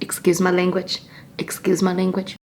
Excuse my language. Excuse my language.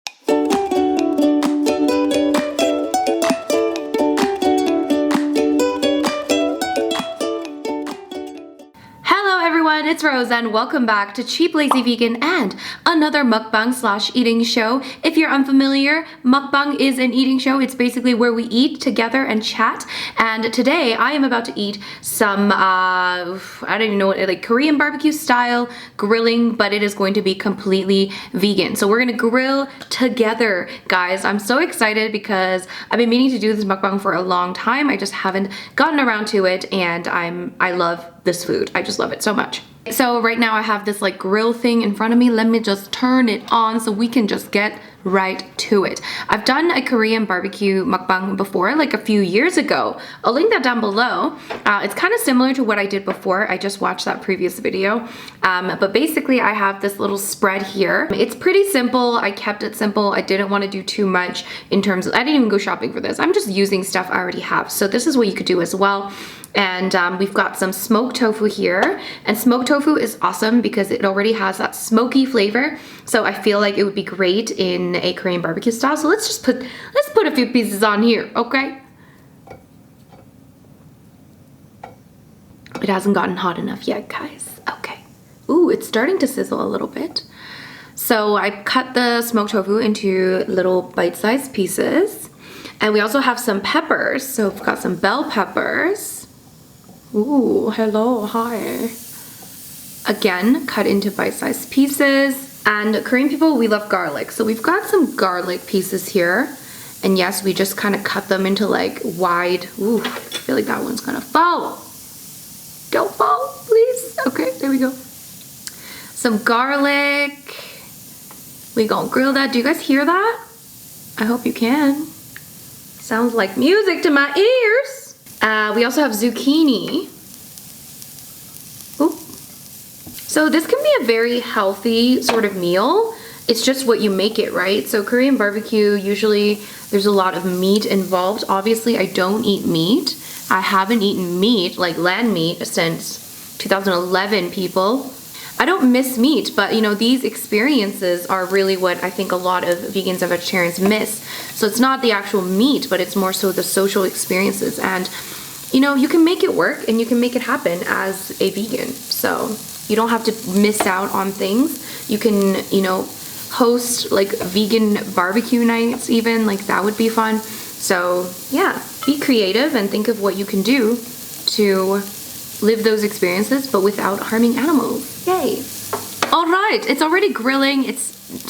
It's Rose and welcome back to Cheap Lazy Vegan and another mukbang slash eating show. If you're unfamiliar, mukbang is an eating show. It's basically where we eat together and chat. And today I am about to eat some, I don't even know what, like Korean barbecue style grilling, but it is going to be completely vegan. So we're gonna grill together, guys. I'm so excited because I've been meaning to do this mukbang for a long time. I just haven't gotten around to it, and I love this food. I just love it so much. So right now I have this like grill thing in front of me. Let me just turn it on so we can just get right to it. I've done a Korean barbecue mukbang before, like a few years ago. I'll link that down below. It's kind of similar to what I did before. I just watched that previous video. But basically I have this little spread here. It's pretty simple. I kept it simple. I didn't want to do too much in terms of, I didn't even go shopping for this. I'm just using stuff I already have. So this is what you could do as well. And we've got some smoked tofu here, and smoked tofu is awesome because it already has that smoky flavor. So I feel like it would be great in a Korean barbecue style. So let's put a few pieces on here, okay? It hasn't gotten hot enough yet, guys. Okay. Ooh, it's starting to sizzle a little bit. So I cut the smoked tofu into little bite-sized pieces. And we also have some peppers. So we've got some bell peppers. Ooh, hello, hi. Again, cut into bite-sized pieces. And Korean people, we love garlic. So we've got some garlic pieces here. And yes, we just kind of cut them into like wide. Ooh, I feel like that one's gonna fall. Don't fall, please. Okay, there we go. Some garlic. We gonna grill that. Do you guys hear that? I hope you can. Sounds like music to my ears. We also have zucchini. Ooh. So this can be a very healthy sort of meal. It's just what you make it, right? So Korean barbecue, usually there's a lot of meat involved. Obviously, I don't eat meat. I haven't eaten meat, like land meat, since 2011, people. I don't miss meat, but you know, these experiences are really what I think a lot of vegans and vegetarians miss. So it's not the actual meat, but it's more so the social experiences. And you know, you can make it work and you can make it happen as a vegan. So you don't have to miss out on things. You can, you know, host like vegan barbecue nights even, like that would be fun. So yeah, be creative and think of what you can do to live those experiences, but without harming animals. Yay. All right, it's already grilling. It's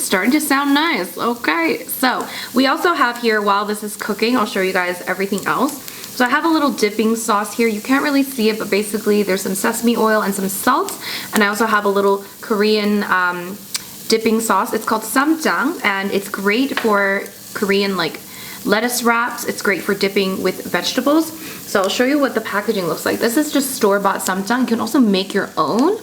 starting to sound nice. Okay, so we also have here, while this is cooking, I'll show you guys everything else. So I have a little dipping sauce here. You can't really see it, but basically there's some sesame oil and some salt. And I also have a little Korean dipping sauce. It's called samjang, and it's great for Korean like lettuce wraps. It's great for dipping with vegetables. So I'll show you what the packaging looks like. This is just store-bought samjang. You can also make your own.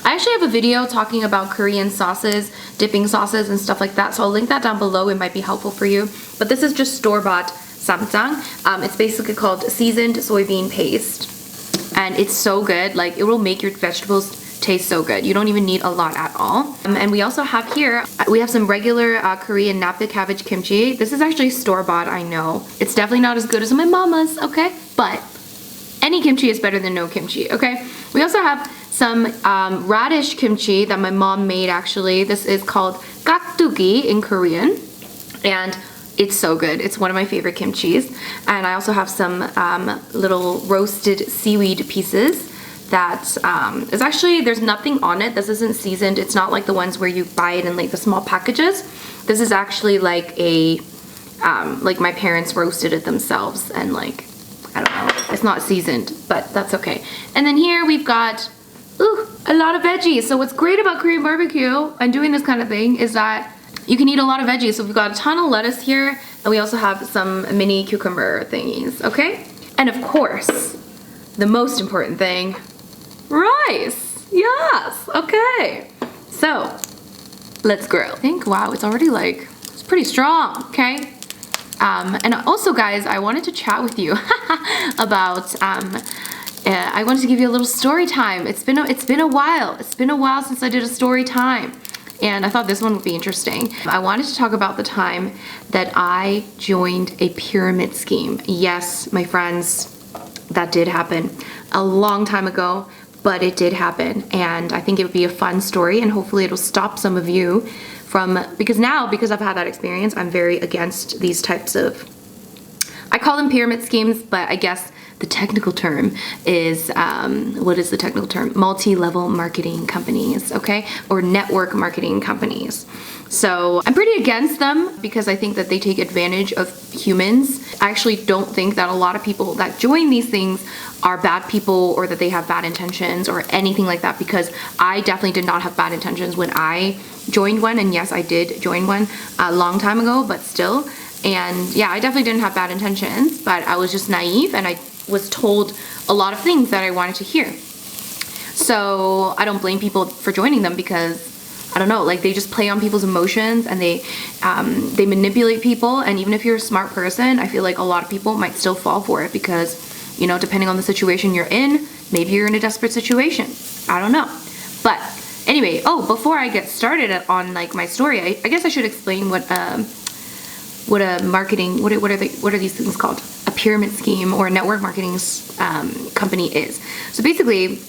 I actually have a video talking about Korean sauces, dipping sauces and stuff like that. So I'll link that down below. It might be helpful for you. But this is just store-bought samjang. It's basically called seasoned soybean paste. And it's so good. Like, it will make your vegetables taste so good. You don't even need a lot at all. And we also have here, we have some regular Korean nappa cabbage kimchi. This is actually store-bought, I know. It's definitely not as good as my mama's, okay? But any kimchi is better than no kimchi, okay? We also have some radish kimchi that my mom made, actually. This is called kakdugi in Korean. And it's so good. It's one of my favorite kimchis. And I also have some little roasted seaweed pieces that is actually, there's nothing on it. This isn't seasoned. It's not like the ones where you buy it in like the small packages. This is actually like a, like my parents roasted it themselves, and like, I don't know, it's not seasoned, but that's okay. And then here we've got, ooh, a lot of veggies. So what's great about Korean barbecue and doing this kind of thing is that you can eat a lot of veggies. So we've got a ton of lettuce here, and we also have some mini cucumber thingies, okay? And of course, the most important thing, rice. Yes, okay. So let's grill. I think, wow, it's already like, it's pretty strong, okay? And also, guys, I wanted to chat with you about I wanted to give you a little story time. It's been a while. It's been a while since I did a story time. And I thought this one would be interesting. I wanted to talk about the time that I joined a pyramid scheme. Yes, my friends, that did happen a long time ago, but it did happen. And I think it would be a fun story, and hopefully it'll stop some of you from, because I've had that experience, I'm very against these types of, I call them pyramid schemes, but I guess the technical term is, what is the technical term? Multi-level marketing companies, okay? Or network marketing companies. So I'm pretty against them because I think that they take advantage of humans. I actually don't think that a lot of people that join these things are bad people or that they have bad intentions or anything like that, because I definitely did not have bad intentions when I joined one. And yes, I did join one a long time ago, but still. And yeah, I definitely didn't have bad intentions, but I was just naive and I was told a lot of things that I wanted to hear. So I don't blame people for joining them because, I don't know, like they just play on people's emotions and they manipulate people. And even if you're a smart person, I feel like a lot of people might still fall for it because, you know, depending on the situation you're in, maybe you're in a desperate situation. I don't know. But anyway, before I get started on like my story, I guess I should explain what a marketing, what are these things called? A pyramid scheme or a network marketing company is. So basically,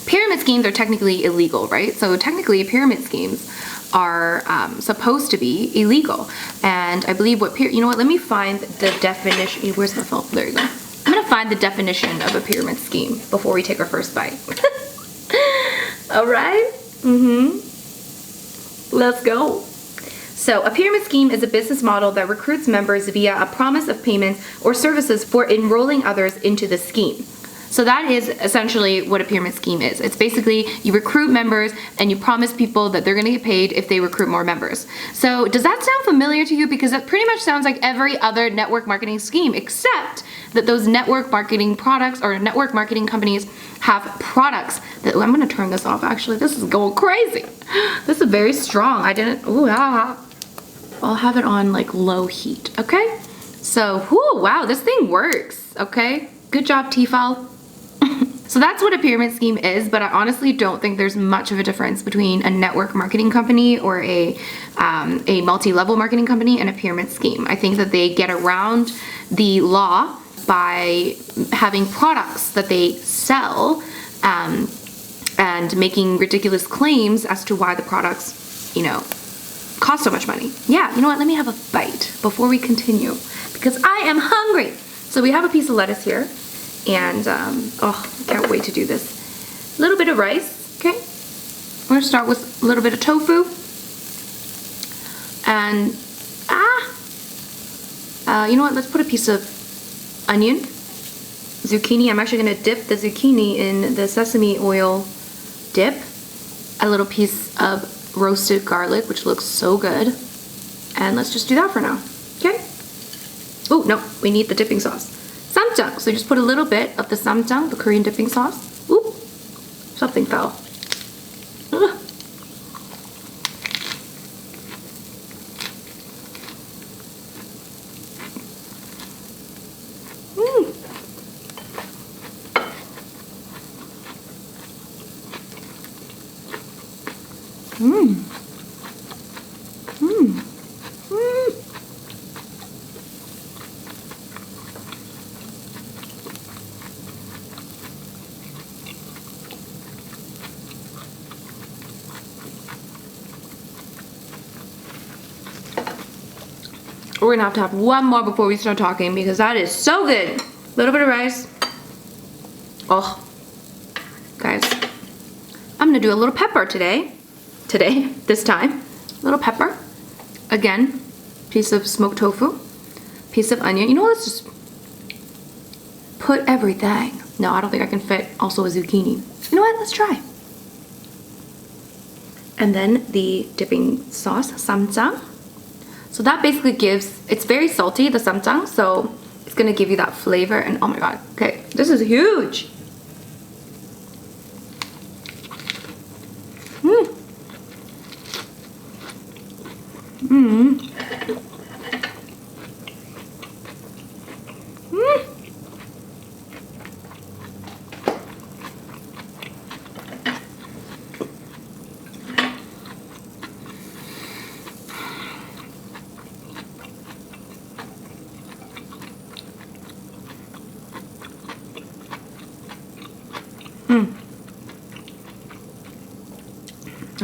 pyramid schemes are technically illegal, right? So technically, pyramid schemes are supposed to be illegal. And I believe you know what? Let me find the definition. Where's my phone? There you go. I'm gonna find the definition of a pyramid scheme before we take our first bite. All right. Let's go. So a pyramid scheme is a business model that recruits members via a promise of payments or services for enrolling others into the scheme. So that is essentially what a pyramid scheme is. It's basically you recruit members and you promise people that they're going to get paid if they recruit more members. So does that sound familiar to you? Because that pretty much sounds like every other network marketing scheme, except that those network marketing products or network marketing companies have products that, I'm going to turn this off actually. This is going crazy. This is very strong. I'll have it on like low heat, okay? So, wow, this thing works, okay? Good job, Tefal. So that's what a pyramid scheme is, but I honestly don't think there's much of a difference between a network marketing company or a multi-level marketing company and a pyramid scheme. I think that they get around the law by having products that they sell and making ridiculous claims as to why the products, you know, cost so much money. Yeah, you know what? Let me have a bite before we continue because I am hungry. So we have a piece of lettuce here. And, can't wait to do this. A little bit of rice, okay? I'm gonna start with a little bit of tofu. And, you know what? Let's put a piece of onion, zucchini. I'm actually gonna dip the zucchini in the sesame oil dip. A little piece of roasted garlic, which looks so good. And let's just do that for now, okay? Oh, no, we need the dipping sauce. Samjang. So just put a little bit of the samjang, the Korean dipping sauce. Oop, something fell. Ugh. We're gonna have to have one more before we start talking because that is so good. A little bit of rice. Oh, guys, I'm gonna do a little pepper this time. A little pepper. Again, piece of smoked tofu, piece of onion. You know what, let's just put everything. No, I don't think I can fit also a zucchini. You know what, let's try. And then the dipping sauce, samjang. So that basically gives, it's very salty, the samjang, so it's gonna give you that flavor and oh my god, okay, this is huge.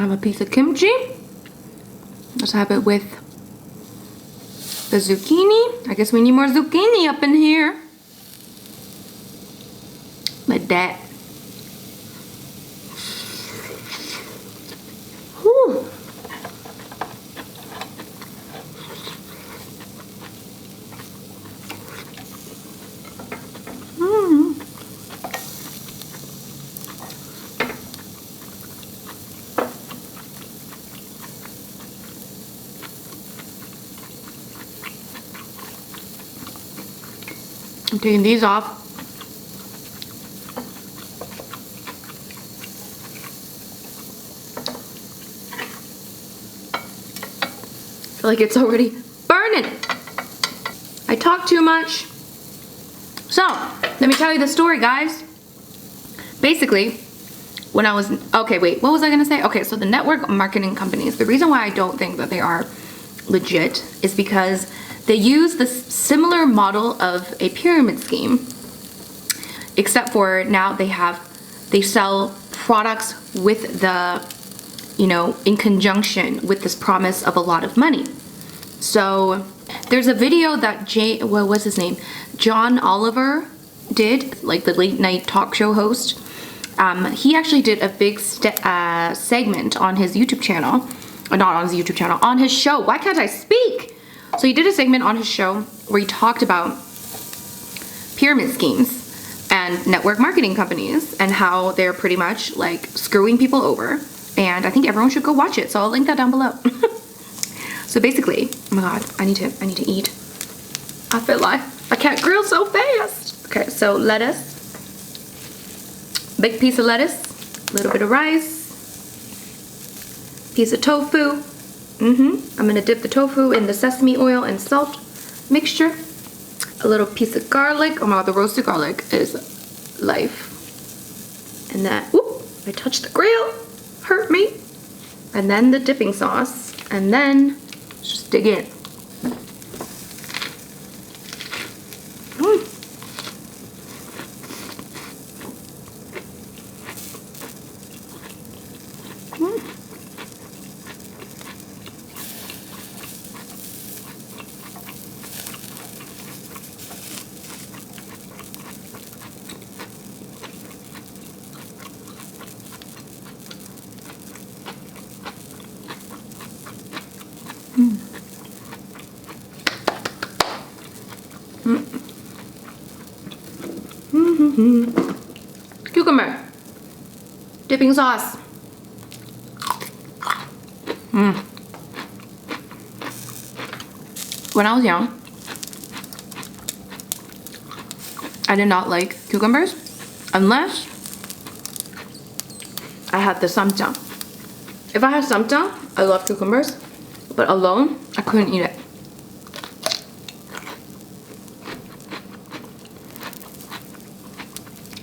have a piece of kimchi. Let's have it with the zucchini. I guess we need more zucchini up in here. Like that. Whew. I'm taking these off. I feel like it's already burning. I talk too much. So, let me tell you the story, guys. Basically, when I was, okay, wait, what was I gonna say? Okay, so the network marketing companies, the reason why I don't think that they are legit is because they use the similar model of a pyramid scheme, except for now they sell products with the, you know, in conjunction with this promise of a lot of money. So there's a video that what was his name? John Oliver did, like the late night talk show host. He actually did a big segment on his YouTube channel, or not on his YouTube channel, on his show. Why can't I speak? So he did a segment on his show where he talked about pyramid schemes and network marketing companies and how they're pretty much like screwing people over. And I think everyone should go watch it. So I'll link that down below. So basically, oh my god, I need to eat. I feel like I can't grill so fast. Okay, so lettuce. Big piece of lettuce, a little bit of rice, piece of tofu. I'm gonna dip the tofu in the sesame oil and salt mixture. A little piece of garlic. Oh my god, the roasted garlic is life. And then, whoop, I touched the grill, hurt me. And then the dipping sauce, and then just dig in. Cucumber, dipping sauce. When I was young, I did not like cucumbers unless I had the samjang. If I had samjang, I love cucumbers, but alone, I couldn't eat it.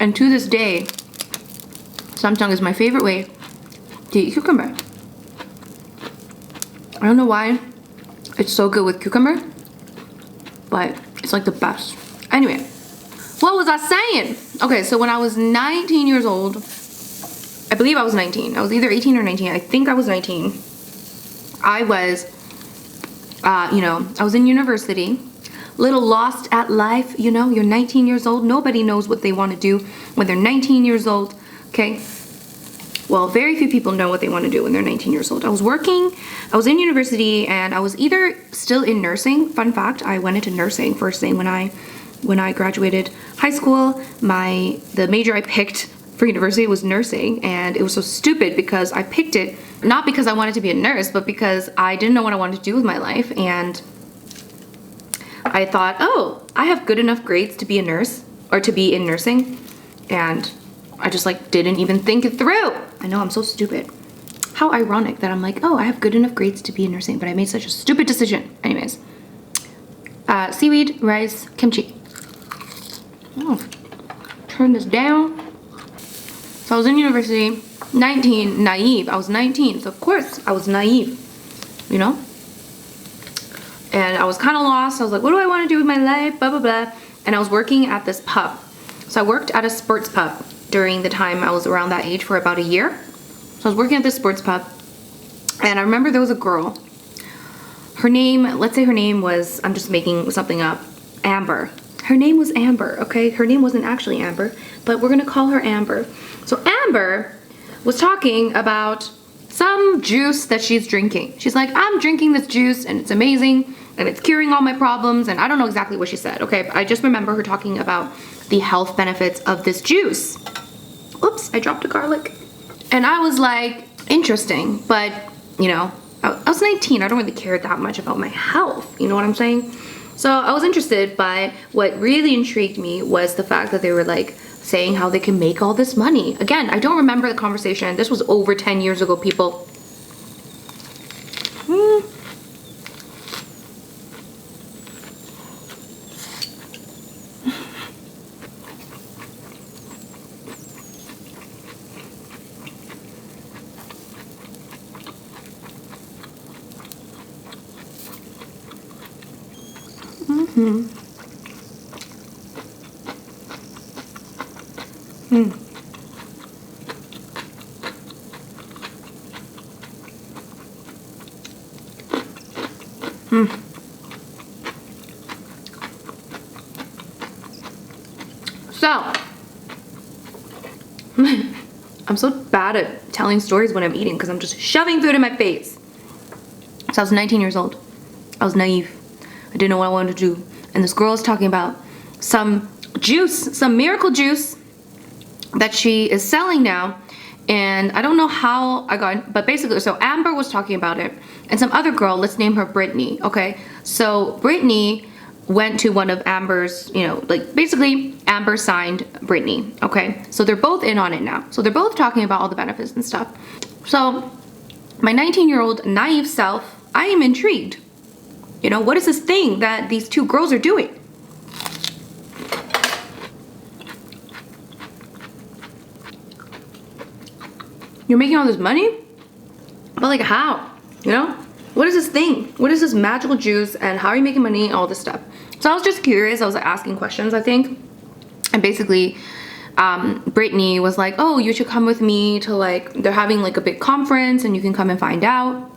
And to this day, samjang is my favorite way to eat cucumber. I don't know why it's so good with cucumber, but it's like the best. Anyway, what was I saying? Okay, so when I was 19 years old, I believe I was 19. I was either 18 or 19. I think I was 19. I was, I was in university. Little lost at life, you know, you're 19 years old. Nobody knows what they want to do when they're 19 years old, okay? Well, very few people know what they want to do when they're 19 years old. I was working, I was in university, and I was either still in nursing. Fun fact, I went into nursing first thing when I graduated high school. The major I picked for university was nursing, and it was so stupid because I picked it not because I wanted to be a nurse, but because I didn't know what I wanted to do with my life, and I thought, oh, I have good enough grades to be a nurse, or to be in nursing, and I just like didn't even think it through. I know, I'm so stupid. How ironic that I'm like, oh, I have good enough grades to be in nursing, but I made such a stupid decision. Anyways, seaweed, rice, kimchi. Oh, turn this down. So I was in university, 19, naive. I was 19, so of course I was naive, you know? And I was kind of lost. I was like, what do I want to do with my life? Blah, blah, blah. And I was working at this pub. So I worked at a sports pub during the time I was around that age for about a year. So I was working at this sports pub. And I remember there was a girl. Her name, let's say her name was, I'm just making something up, Amber. Her name was Amber, okay? Her name wasn't actually Amber, but we're gonna call her Amber. So Amber was talking about some juice that she's drinking. She's like, I'm drinking this juice and it's amazing and it's curing all my problems. And I don't know exactly what she said, okay? But I just remember her talking about the health benefits of this juice. Oops, I dropped a garlic. And I was like, interesting, but you know, I was 19. I don't really care that much about my health. You know what I'm saying? So I was interested, but what really intrigued me was the fact that they were like saying how they can make all this money. Again, I don't remember the conversation. This was over 10 years ago, people. So, I'm so bad at telling stories when I'm eating because I'm just shoving food in my face. So I was 19 years old. I was naive. I didn't know what I wanted to do. And this girl is talking about some juice, some miracle juice that she is selling now. And I don't know how I got, but basically, so Amber was talking about it. And some other girl, let's name her Brittany, okay? So Brittany went to one of Amber's, you know, like basically Amber signed Brittany, okay? So they're both in on it now. So they're both talking about all the benefits and stuff. So my 19-year-old naive self, I am intrigued. You know, what is this thing that these two girls are doing? You're making all this money? But like how? You know? What is this thing? What is this magical juice and how are you making money? All this stuff. So I was just curious. I was like, asking questions, I think. And basically, Brittany was like, oh, you should come with me to like, they're having like a big conference and you can come and find out.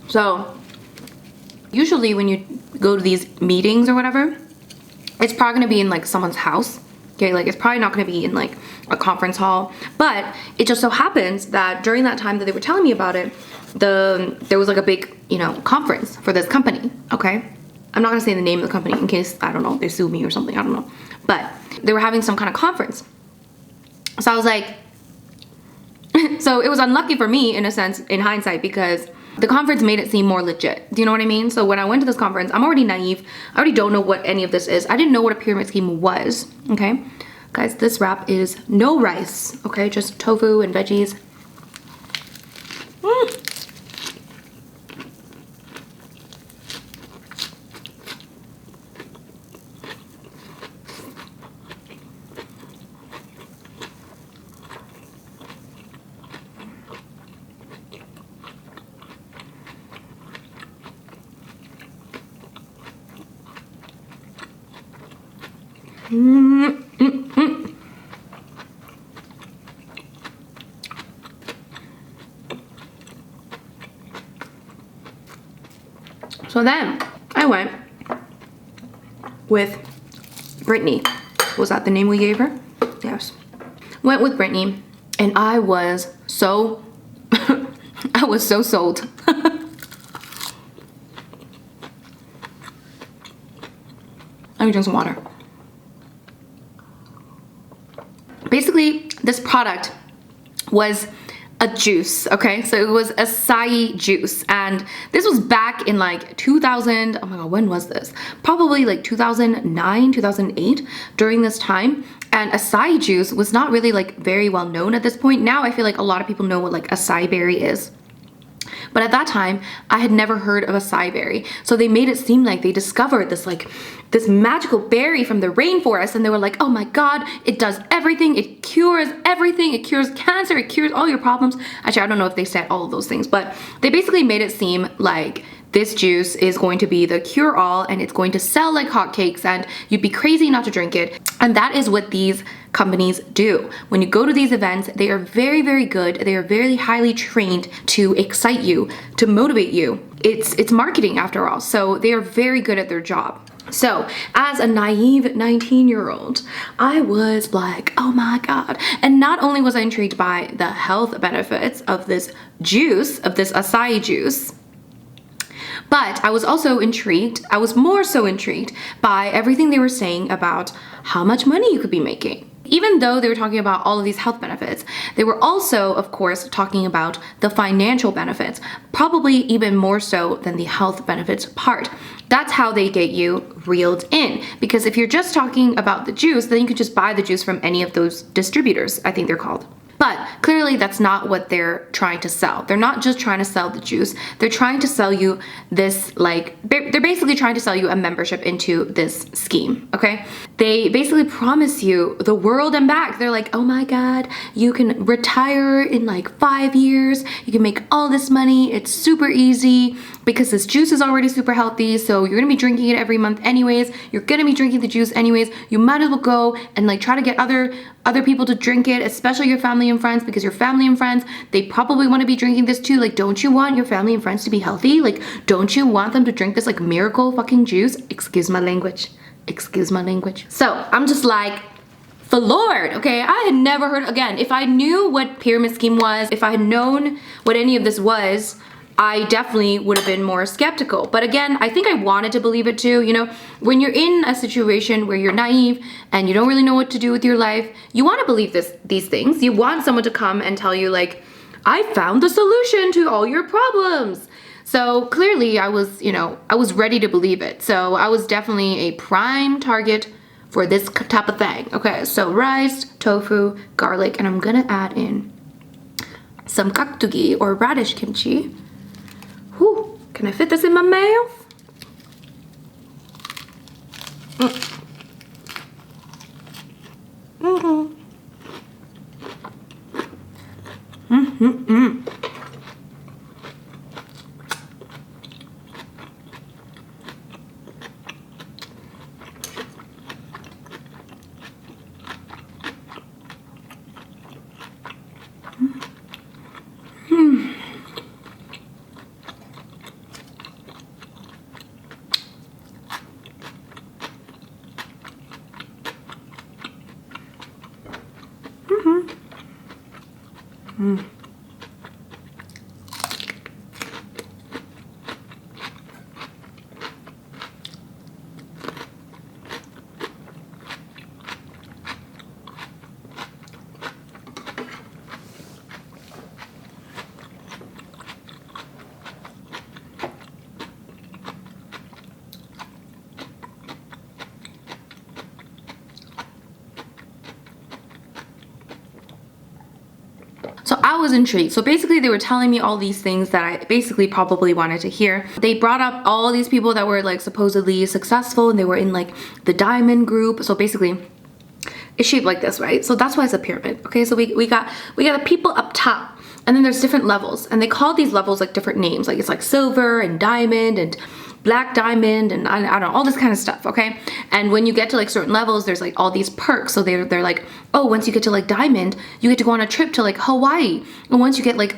So usually when you go to these meetings or whatever, it's probably gonna be in like someone's house. Okay, like it's probably not gonna be in like a conference hall. But it just so happens that during that time that they were telling me about it, there was like a big, you know, conference for this company. Okay, I'm not gonna say the name of the company in case, I don't know, they sue me or something, I don't know. But they were having some kind of conference. So I was like, so it was unlucky for me in a sense, in hindsight, because the conference made it seem more legit. Do you know what I mean? So when I went to this conference, I'm already naive. I already don't know what any of this is. I didn't know what a pyramid scheme was, okay? Guys, this wrap is no rice, okay? Just tofu and veggies. So then I went with Brittany. Was that the name we gave her? Yes. Went with Brittany and I was so, I was so sold. Let me drink some water. Basically, this product was a juice, okay? So it was acai juice, and this was back in like 2000, oh my god, when was this? Probably like 2009, 2008, during this time. And acai juice was not really like very well known at this point. Now I feel like a lot of people know what like acai berry is. But at that time, I had never heard of acai berry. So they made it seem like they discovered this this magical berry from the rainforest, and they were like, oh my god, it does everything, it cures everything, it cures cancer, it cures all your problems. Actually, I don't know if they said all of those things, but they basically made it seem like this juice is going to be the cure-all and it's going to sell like hotcakes and you'd be crazy not to drink it. And that is what these companies do. When you go to these events, they are very, very good. They are very highly trained to excite you, to motivate you. It's marketing after all, so they are very good at their job. So as a naive 19-year-old, I was like, oh my god. And not only was I intrigued by the health benefits of this juice, of this acai juice, but I was also intrigued, I was more so intrigued by everything they were saying about how much money you could be making. Even though they were talking about all of these health benefits, they were also, of course, talking about the financial benefits, probably even more so than the health benefits part. That's how they get you reeled in. Because if you're just talking about the juice, then you could just buy the juice from any of those distributors, I think they're called. But clearly that's not what they're trying to sell. They're not just trying to sell the juice. They're trying to sell you this, they're basically trying to sell you a membership into this scheme, okay? They basically promise you the world and back. They're like, oh my god, you can retire in like 5 years. You can make all this money. It's super easy because this juice is already super healthy. So you're gonna be drinking it every month anyways. You're gonna be drinking the juice anyways. You might as well go and like try to get other people to drink it, especially your family and friends, because your family and friends, they probably want to be drinking this too. Like, don't you want your family and friends to be healthy? Like, don't you want them to drink this like miracle fucking juice? Excuse my language. Excuse my language. So I'm just like, for Lord, okay? I had never heard, again, if I knew what pyramid scheme was, if I had known what any of this was, I definitely would have been more skeptical. But again, I think I wanted to believe it too. You know, when you're in a situation where you're naive and you don't really know what to do with your life, you want to believe these things. You want someone to come and tell you like, I found the solution to all your problems. So clearly I was, you know, I was ready to believe it. So I was definitely a prime target for this type of thing. Okay, so rice, tofu, garlic, and I'm gonna add in some kaktugi or radish kimchi. Whew, can I fit this in my mouth? So I was intrigued. So basically they were telling me all these things that I basically probably wanted to hear. They brought up all these people that were like supposedly successful and they were in like the diamond group. So basically it's shaped like this, right? So that's why it's a pyramid. Okay, so we got the people up top and then there's different levels and they call these levels like different names. Like it's like silver and diamond and black diamond and I don't know, all this kind of stuff, okay? And when you get to like certain levels, there's like all these perks. So they're like, oh, once you get to like diamond, you get to go on a trip to like Hawaii. And once you get like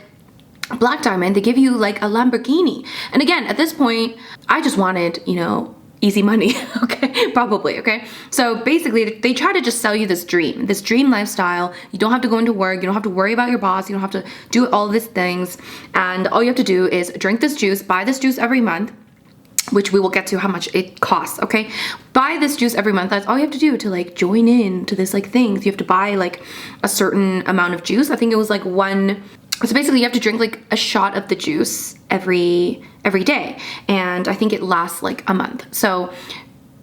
black diamond, they give you like a Lamborghini. And again, at this point, I just wanted, you know, easy money, okay? Probably, okay? So basically, they try to just sell you this dream lifestyle. You don't have to go into work. You don't have to worry about your boss. You don't have to do all these things. And all you have to do is drink this juice, buy this juice every month, which we will get to how much it costs, okay? Buy this juice every month. That's all you have to do to like join in to this like thing. You have to buy like a certain amount of juice. I think it was like one. So basically you have to drink like a shot of the juice every day. And I think it lasts like a month. So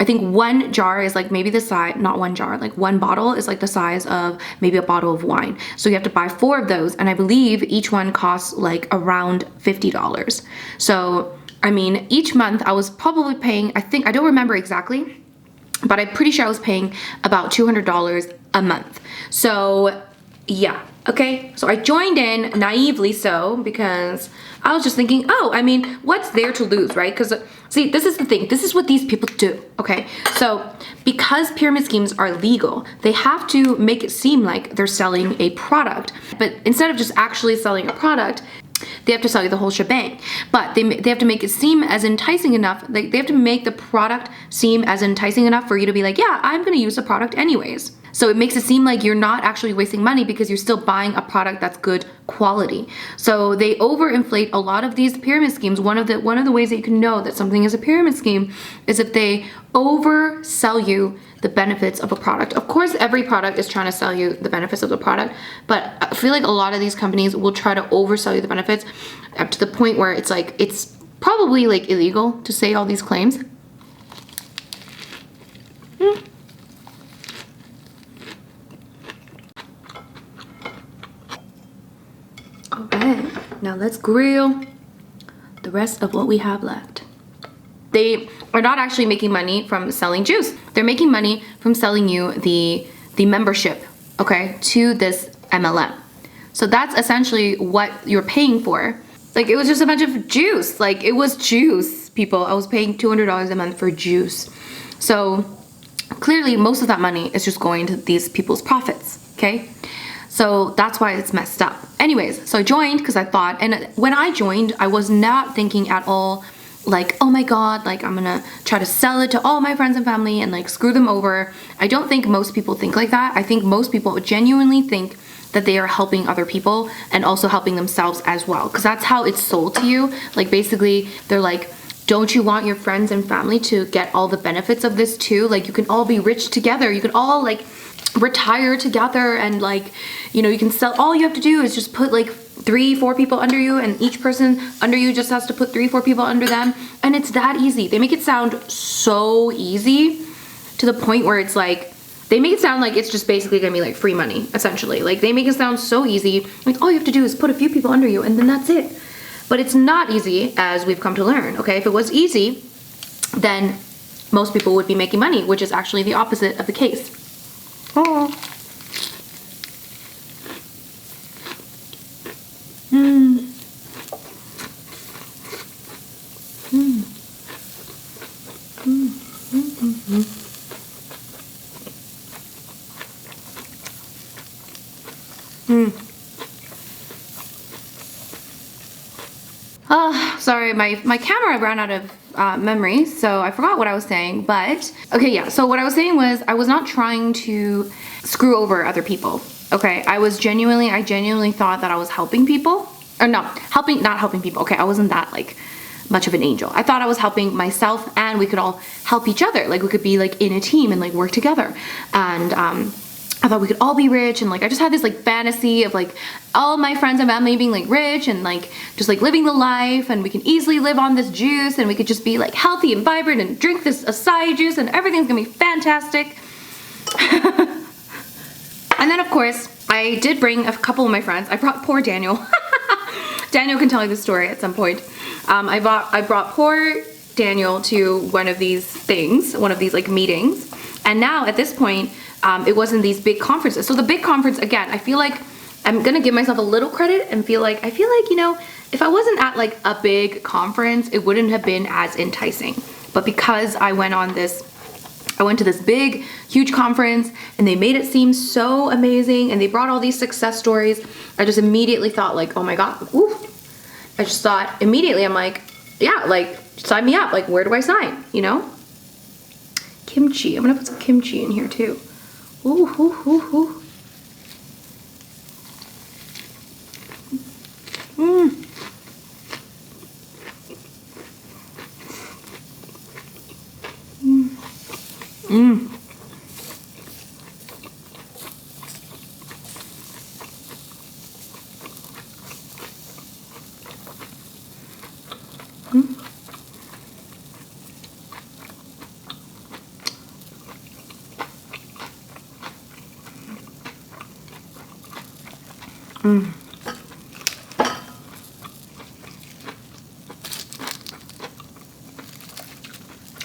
I think one jar is like maybe the size, not one jar, like one bottle is like the size of maybe a bottle of wine. So you have to buy 4 of those, and I believe each one costs like around $50. So, I mean, each month I was probably paying, I don't remember exactly, but I'm pretty sure I was paying about $200 a month. So yeah, okay. So I joined in naively so because I was just thinking, oh, I mean, what's there to lose, right? Because see, this is the thing. This is what these people do, okay? So because pyramid schemes are legal, they have to make it seem like they're selling a product. But instead of just actually selling a product, they have to sell you the whole shebang. But they have to make it seem as enticing enough. Like, they have to make the product seem as enticing enough for you to be like, yeah, I'm gonna use the product anyways. So it makes it seem like you're not actually wasting money because you're still buying a product that's good quality. So they overinflate a lot of these pyramid schemes. One of the ways that you can know that something is a pyramid scheme is if they oversell you the benefits of a product. Of course, every product is trying to sell you the benefits of the product, but I feel like a lot of these companies will try to oversell you the benefits up to the point where it's like, it's probably like illegal to say all these claims. Alright, now let's grill the rest of what we have left. They are not actually making money from selling juice. They're making money from selling you the membership, okay, to this MLM. So that's essentially what you're paying for. Like, it was just a bunch of juice. Like, it was juice, people. I was paying $200 a month for juice. So clearly most of that money is just going to these people's profits, okay? So that's why it's messed up. Anyways, so I joined because I thought, and when I joined, I was not thinking at all like, oh my god, like I'm gonna try to sell it to all my friends and family and like screw them over. I don't think most people think like that. I think most people genuinely think that they are helping other people and also helping themselves as well, because that's how it's sold to you. Like, basically they're like, don't you want your friends and family to get all the benefits of this too? Like, you can all be rich together, you can all like retire together, and like, you know, you can sell. All you have to do is just put like 3-4 people under you, and each person under you just has to put 3-4 people under them, and it's that easy. They make it sound so easy to the point where it's like, they make it sound like it's just basically gonna be like free money, essentially. Like, they make it sound so easy, like all you have to do is put a few people under you and then that's it. But it's not easy, as we've come to learn, okay? If it was easy, then most people would be making money, which is actually the opposite of the case. Oh. Sorry, my camera ran out of memory, so I forgot what I was saying, but okay, yeah, so what I was saying was I was not trying to screw over other people, okay? I genuinely thought that I was helping people, or not helping people, okay? I wasn't that like much of an angel. I thought I was helping myself, and we could all help each other, like we could be like in a team and like work together, and I thought we could all be rich, and like I just had this like fantasy of like all my friends and family being like rich and like just like living the life, and we can easily live on this juice, and we could just be like healthy and vibrant and drink this acai juice and everything's gonna be fantastic. And then of course I did bring a couple of my friends. I brought poor Daniel. Daniel can tell you the story at some point. I brought poor Daniel to one of these things, one of these like meetings, and now at this point it wasn't these big conferences. So the big conference, again, I feel like I'm gonna give myself a little credit and feel like, you know, if I wasn't at like a big conference, it wouldn't have been as enticing. But because I went to this big, huge conference, and they made it seem so amazing, and they brought all these success stories, I just immediately thought like, oh my god, ooh. I just thought immediately, I'm like, yeah, like, sign me up. Like, where do I sign, you know? Kimchi, I'm gonna put some kimchi in here too. Ooh, ooh, ooh, ooh.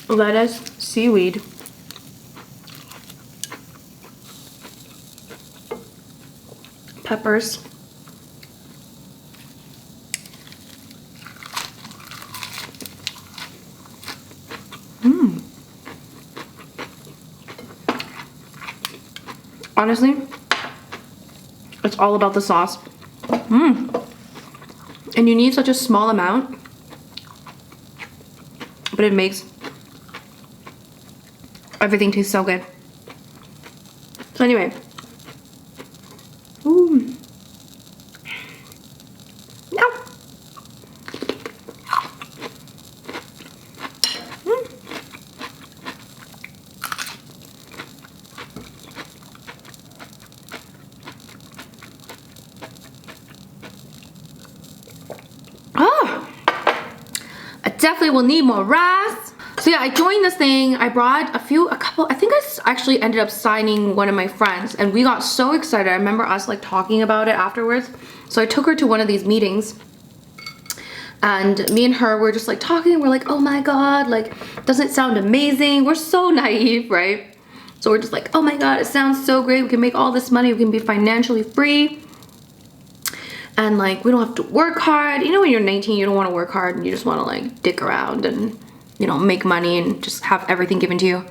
Lettuce, seaweed. Peppers. Honestly, it's all about the sauce. And you need such a small amount, but it makes everything taste so good. So anyway. Ooh. No. Oh, I definitely will need more rice. So yeah, I joined this thing. I brought a couple, I think I actually ended up signing one of my friends, and we got so excited. I remember us like talking about it afterwards. So I took her to one of these meetings, and me and her were just like talking. We're like, oh my God, like, doesn't it sound amazing? We're so naive, right? So we're just like, oh my God, it sounds so great. We can make all this money. We can be financially free. And like, we don't have to work hard. You know, when you're 19, you don't want to work hard and you just want to like dick around and, you know, make money and just have everything given to you.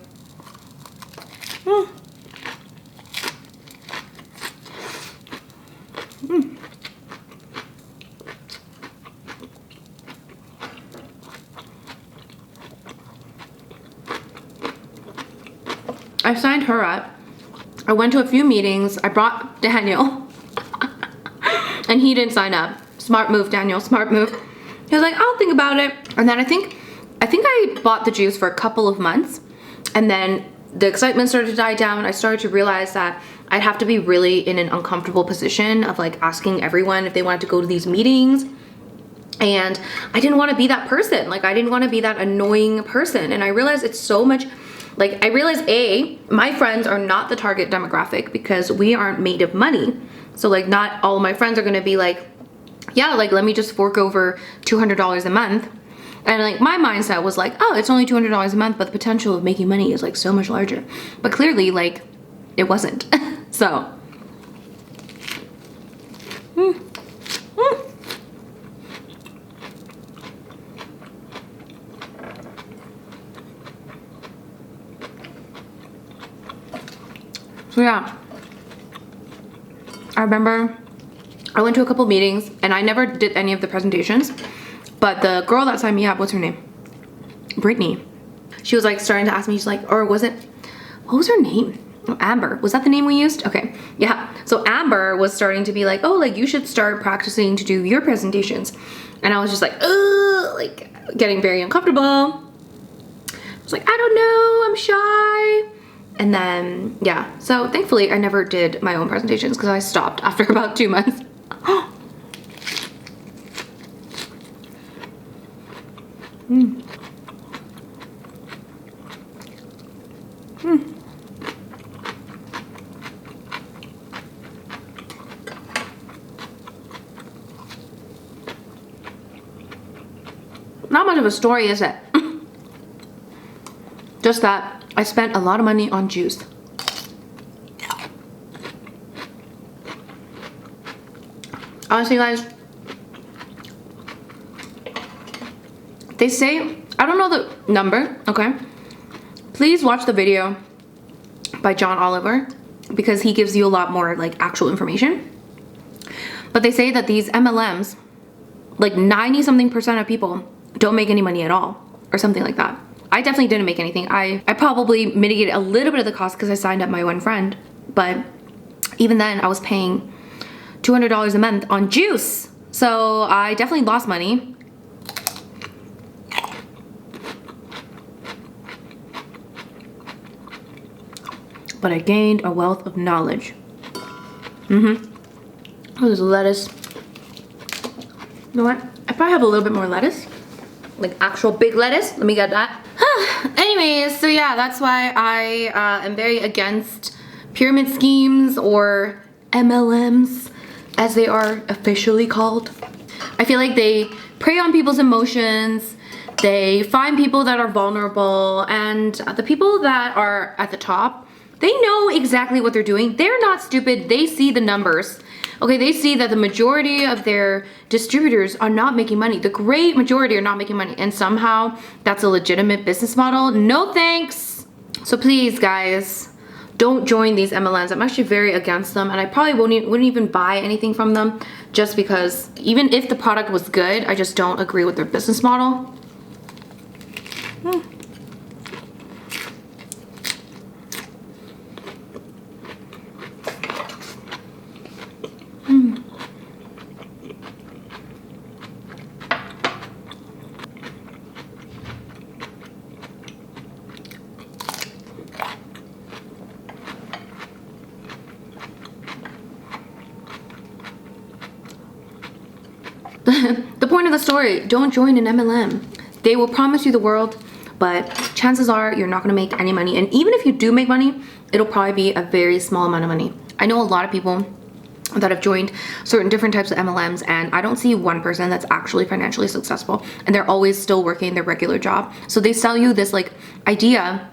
I signed her up. I went to a few meetings. I brought Daniel. And he didn't sign up. Smart move, Daniel, smart move. He was like, I'll think about it. And then I think I bought the juice for a couple of months, and then the excitement started to die down. I started to realize that I'd have to be really in an uncomfortable position of like asking everyone if they wanted to go to these meetings. And I didn't want to be that person. Like, I didn't want to be that annoying person. And I realized it's so much, like, I realized my friends are not the target demographic because we aren't made of money. So like, not all of my friends are gonna be like, yeah, like, let me just fork over $200 a month. And like, my mindset was like, oh, it's only $200 a month, but the potential of making money is like so much larger. But clearly, like, it wasn't. So. So yeah. I remember I went to a couple meetings and I never did any of the presentations, but the girl that signed me up, what's her name? Brittany. She was like starting to ask me, she's like, or was it, what was her name? Oh, Amber. Was that the name we used? Okay. Yeah. So Amber was starting to be like, oh, like, you should start practicing to do your presentations. And I was just like, ugh, like, getting very uncomfortable. I was like, I don't know, I'm shy. And then, yeah, so thankfully I never did my own presentations because I stopped after about 2 months. Not much of a story, is it? Just that I spent a lot of money on juice. Honestly, guys, they say, I don't know the number, okay? Please watch the video by John Oliver because he gives you a lot more like actual information. But they say that these MLMs, like 90-something% of people don't make any money at all or something like that. I definitely didn't make anything. I probably mitigated a little bit of the cost because I signed up my one friend. But even then, I was paying $200 a month on juice. So I definitely lost money. But I gained a wealth of knowledge. Oh, there's lettuce. You know what? I probably have a little bit more lettuce. Like actual big lettuce. Let me get that. Anyways, so yeah, that's why I am very against pyramid schemes or MLMs as they are officially called. I feel like they prey on people's emotions. They find people that are vulnerable, and the people that are at the top, they know exactly what they're doing. They're not stupid. They see the numbers. Okay, they see that the majority of their distributors are not making money. The great majority are not making money, and somehow that's a legitimate business model. No thanks. So please, guys, don't join these MLMs. I'm actually very against them, and I probably wouldn't even buy anything from them, just because even if the product was good, I just don't agree with their business model. The point of the story, don't join an MLM. They will promise you the world, but chances are you're not gonna make any money. And even if you do make money, it'll probably be a very small amount of money. I know a lot of people that have joined certain different types of MLMs, and I don't see one person that's actually financially successful, and they're always still working their regular job. So they sell you this like idea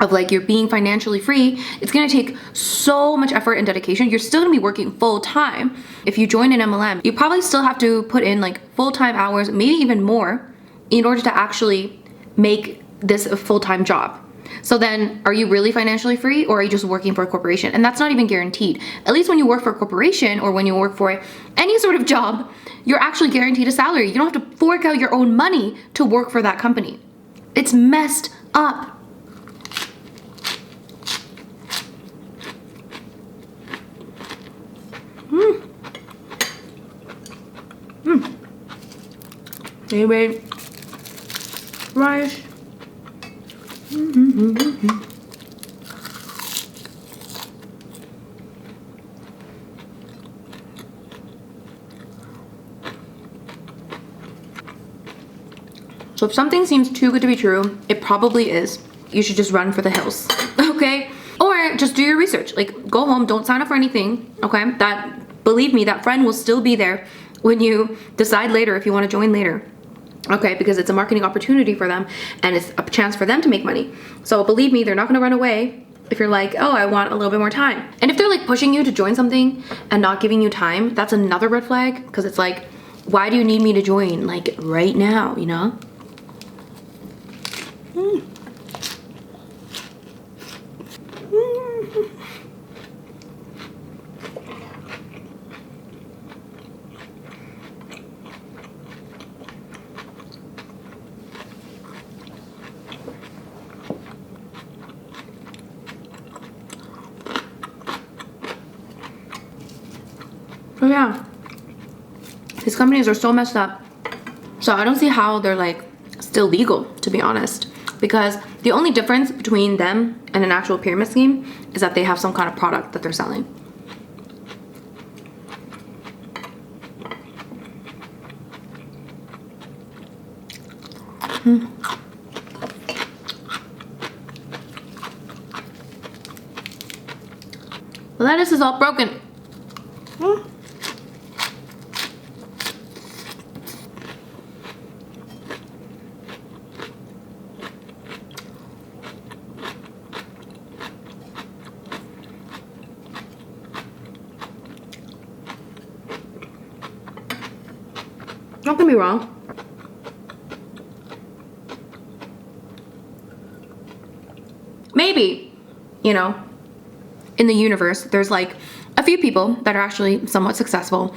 of like you're being financially free. It's gonna take so much effort and dedication. You're still gonna be working full time. If you join an MLM, you probably still have to put in like full-time hours, maybe even more, in order to actually make this a full-time job. So then, are you really financially free, or are you just working for a corporation? And that's not even guaranteed. At least when you work for a corporation, or when you work for any sort of job, you're actually guaranteed a salary. You don't have to fork out your own money to work for that company. It's messed up. Anyway, rice. So if something seems too good to be true, it probably is. You should just run for the hills, okay? Or just do your research. Like, go home, don't sign up for anything, okay? Believe me, that friend will still be there when you decide later if you want to join later. Okay, because it's a marketing opportunity for them, and it's a chance for them to make money. So believe me, they're not gonna run away if you're like, oh, I want a little bit more time. And if they're like pushing you to join something and not giving you time, that's another red flag, because it's like, why do you need me to join like right now, you know? So yeah, these companies are so messed up. So I don't see how they're like still legal, to be honest, because the only difference between them and an actual pyramid scheme is that they have some kind of product that they're selling. The lettuce is all broken. Don't get me wrong. Maybe, you know, in the universe, there's like a few people that are actually somewhat successful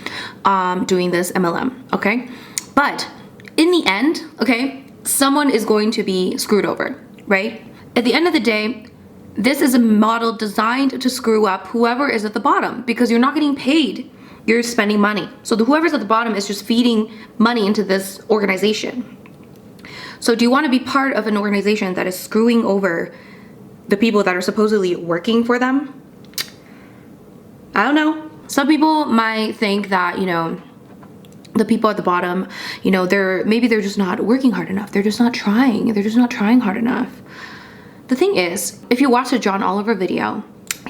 doing this MLM, okay? But in the end, okay, someone is going to be screwed over, right? At the end of the day, this is a model designed to screw up whoever is at the bottom, because you're not getting paid. You're spending money. So whoever's at the bottom is just feeding money into this organization. So do you want to be part of an organization that is screwing over the people that are supposedly working for them? I don't know. Some people might think that, you know, the people at the bottom, you know, maybe they're just not working hard enough. They're just not trying. They're just not trying hard enough. The thing is, if you watch the John Oliver video,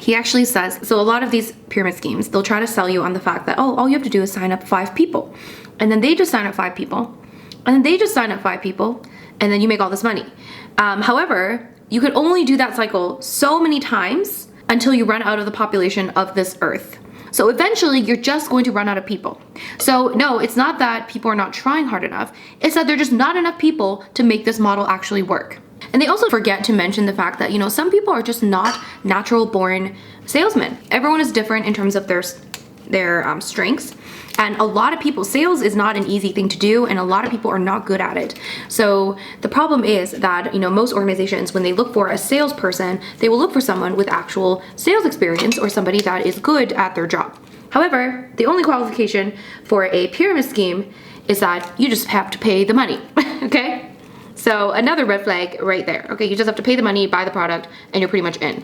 he actually says, so a lot of these pyramid schemes, they'll try to sell you on the fact that, oh, all you have to do is sign up 5 people. And then they just sign up 5 people. And then they just sign up 5 people. And then you make all this money. However, you could only do that cycle so many times until you run out of the population of this earth. So eventually you're just going to run out of people. So no, it's not that people are not trying hard enough. It's that there're just not enough people to make this model actually work. And they also forget to mention the fact that, you know, some people are just not natural born salesmen. Everyone is different in terms of their strengths. And a lot of people, sales is not an easy thing to do, and a lot of people are not good at it. So the problem is that, you know, most organizations, when they look for a salesperson, they will look for someone with actual sales experience or somebody that is good at their job. However, the only qualification for a pyramid scheme is that you just have to pay the money, okay? So another red flag right there, okay? You just have to pay the money, buy the product, and you're pretty much in.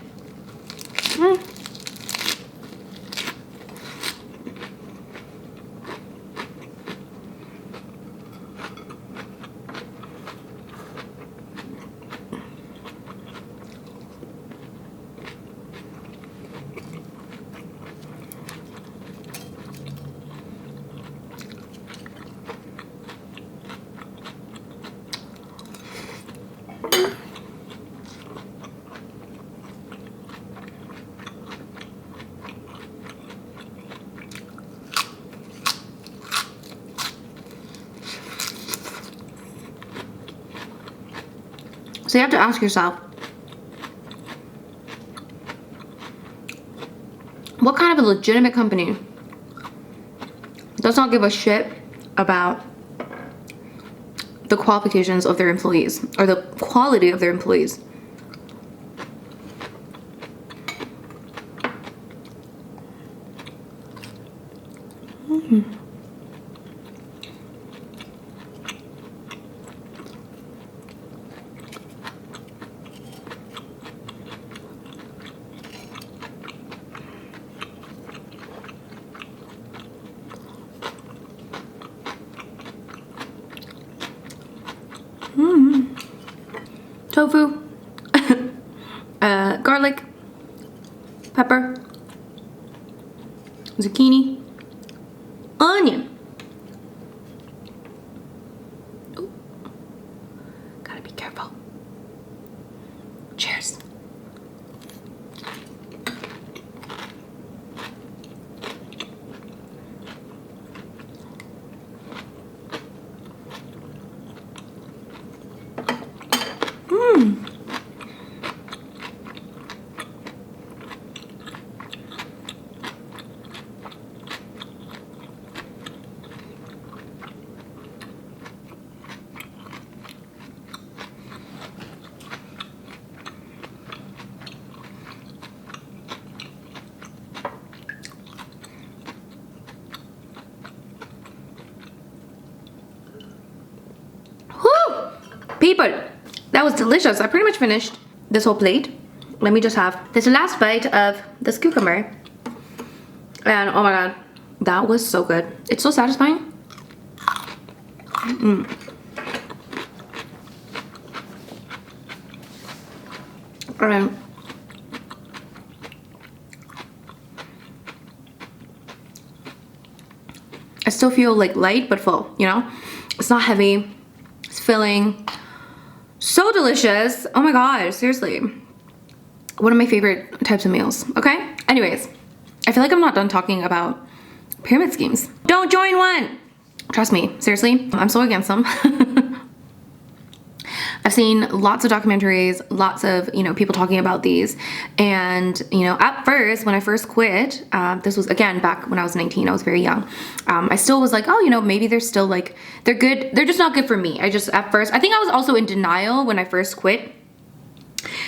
So you have to ask yourself, what kind of a legitimate company does not give a shit about the qualifications of their employees or the quality of their employees? Tofu, garlic, pepper, zucchini, onion. Ooh. Gotta be careful. Cheers. People, that was delicious. I pretty much finished this whole plate. Let me just have this last bite of this cucumber. And oh my god, that was so good. It's so satisfying. Alright. I still feel like light but full, you know? It's not heavy. It's filling. So delicious. Oh my god, seriously. One of my favorite types of meals, okay? Anyways, I feel like I'm not done talking about pyramid schemes. Don't join one! Trust me, seriously, I'm so against them. I've seen lots of documentaries, lots of, you know, people talking about these. And, you know, at first, when I first quit, this was, again, back when I was 19, I was very young. I still was like, oh, you know, maybe they're still like, they're good. They're just not good for me. At first, I think I was also in denial when I first quit.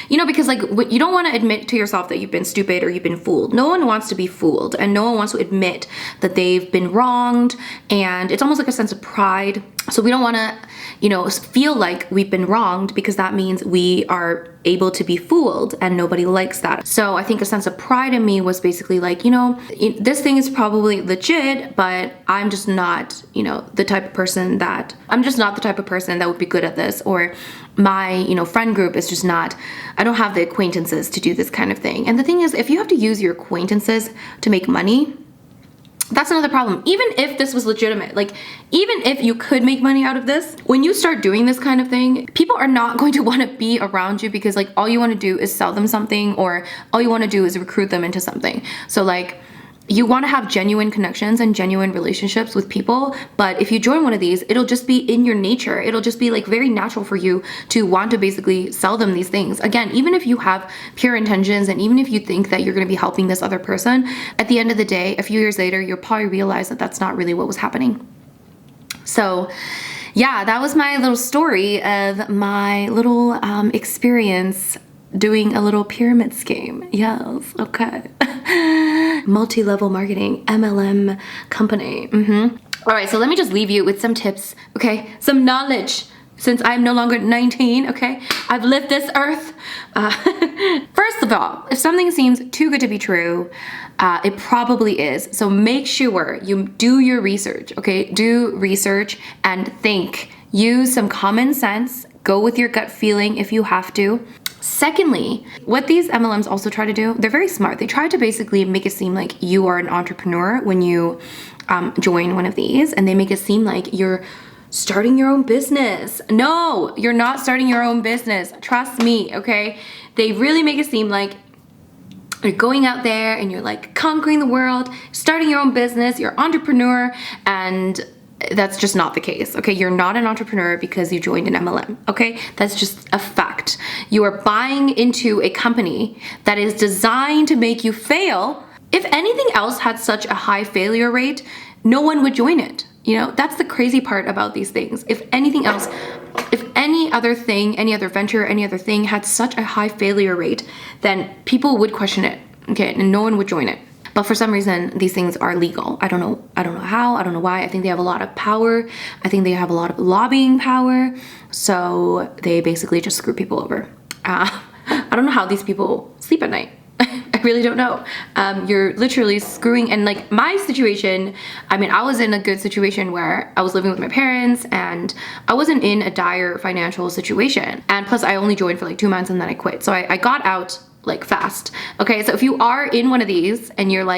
You know, because like you don't want to admit to yourself that you've been stupid or you've been fooled. No one wants to be fooled, and no one wants to admit that they've been wronged, and it's almost like a sense of pride. So we don't want to, you know, feel like we've been wronged, because that means we are able to be fooled, and nobody likes that. So I think a sense of pride in me was basically like, you know, this thing is probably legit, but I'm just not, you know, the type of person that would be good at this, or my, friend group is just not, I don't have the acquaintances to do this kind of thing. And the thing is, if you have to use your acquaintances to make money, that's another problem. Even if this was legitimate, like even if you could make money out of this, when you start doing this kind of thing, people are not going to want to be around you because like all you want to do is sell them something, or all you want to do is recruit them into something. So like, you want to have genuine connections and genuine relationships with people, but if you join one of these, it'll just be in your nature. It'll just be like very natural for you to want to basically sell them these things. Again, even if you have pure intentions and even if you think that you're going to be helping this other person, at the end of the day, a few years later, you'll probably realize that that's not really what was happening. So yeah, that was my little story of my little experience doing a little pyramid scheme. Yes, okay. Multi-level marketing, MLM company. All right, so let me just leave you with some tips, okay? Some knowledge, since I'm no longer 19, okay? I've lived this earth. First of all, if something seems too good to be true, it probably is. So make sure you do your research, okay? Do research and think. Use some common sense. Go with your gut feeling if you have to. Secondly, what these MLMs also try to do, they're very smart. They try to basically make it seem like you are an entrepreneur when you join one of these, and they make it seem like you're starting your own business. No, you're not starting your own business. Trust me, okay? They really make it seem like you're going out there and you're like conquering the world, starting your own business, you're an entrepreneur, and that's just not the case, okay? You're not an entrepreneur because you joined an MLM, okay? That's just a fact. You are buying into a company that is designed to make you fail. If anything else had such a high failure rate, no one would join it. That's the crazy part about these things. If anything else, if any other thing, any other venture, any other thing had such a high failure rate, then people would question it, okay? And no one would join it. But for some reason, these things are legal. I don't know how, I don't know why. I think they have a lot of power. I think they have a lot of lobbying power. So they basically just screw people over. I don't know how these people sleep at night. I really don't know. You're literally screwing, and like my situation, I mean, I was in a good situation where I was living with my parents and I wasn't in a dire financial situation. And plus I only joined for like 2 months and then I quit. So I got out like fast. Okay, so if you are in one of these and you're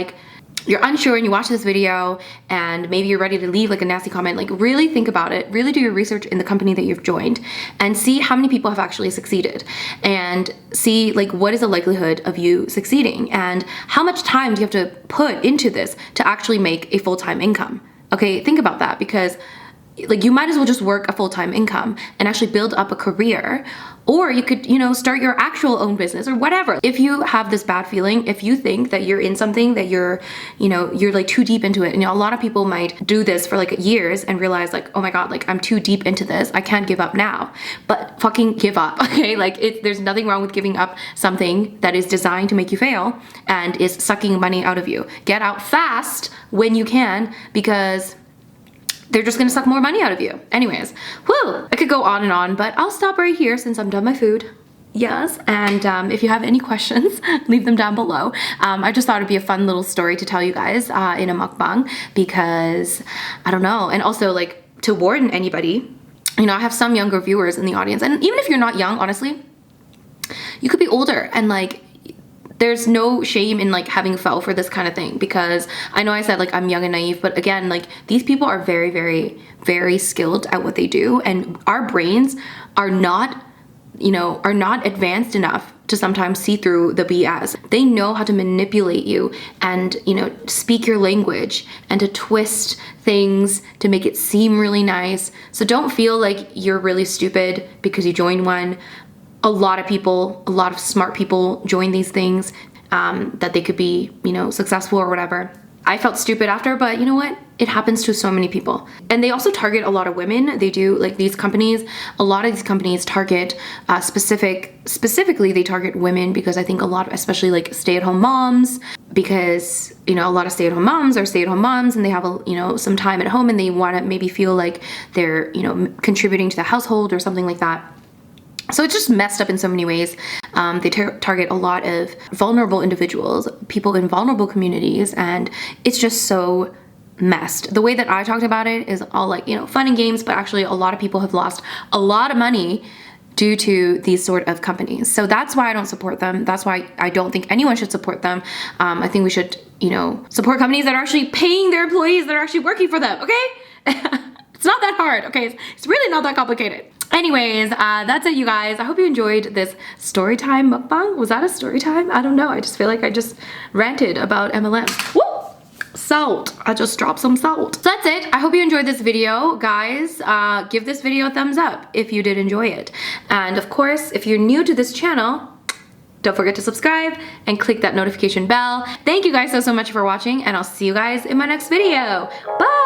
unsure and you watch this video and maybe you're ready to leave like a nasty comment, like really think about it, really do your research in the company that you've joined and see how many people have actually succeeded and see like what is the likelihood of you succeeding and how much time do you have to put into this to actually make a full-time income. Okay, think about that, because like you might as well just work a full-time income and actually build up a career, or you could, start your actual own business or whatever. If you have this bad feeling, if you think that you're in something that you're like too deep into it, and a lot of people might do this for like years and realize like, oh my God, like I'm too deep into this, I can't give up now. But fucking give up, okay? Like there's nothing wrong with giving up something that is designed to make you fail and is sucking money out of you. Get out fast when you can, because they're just gonna suck more money out of you. Anyways, whew, I could go on, but I'll stop right here since I'm done my food. Yes, and if you have any questions, leave them down below. I just thought it'd be a fun little story to tell you guys in a mukbang, because I don't know, and also like to warn anybody, I have some younger viewers in the audience, and even if you're not young, honestly, you could be older, and like there's no shame in like having fell for this kind of thing, because I know I said like I'm young and naive, but again, like these people are very, very, very skilled at what they do, and our brains are not advanced enough to sometimes see through the BS. They know how to manipulate you and, speak your language and to twist things to make it seem really nice. So don't feel like you're really stupid because you joined one. A lot of smart people join these things that they could be, successful or whatever. I felt stupid after, but you know what? It happens to so many people. And they also target a lot of women. They do, like these companies, a lot of these companies target specifically they target women, because I think a lot of, especially like stay-at-home moms, because, a lot of stay-at-home moms are stay-at-home moms and they have, some time at home and they want to maybe feel like they're, contributing to the household or something like that. So it's just messed up in so many ways. They target a lot of vulnerable individuals, people in vulnerable communities, and it's just so messed. The way that I talked about it is all like, fun and games, but actually a lot of people have lost a lot of money due to these sort of companies. So that's why I don't support them. That's why I don't think anyone should support them. I think we should, you know, support companies that are actually paying their employees, that are actually working for them, okay? It's not that hard, okay? It's really not that complicated. Anyways, that's it, you guys. I hope you enjoyed this story time mukbang. Was that a story time? I don't know. I just feel like I just ranted about MLMs. Woo! Salt. I just dropped some salt. So that's it. I hope you enjoyed this video, guys. Give this video a thumbs up if you did enjoy it. And of course, if you're new to this channel, don't forget to subscribe and click that notification bell. Thank you guys so much for watching, and I'll see you guys in my next video. Bye!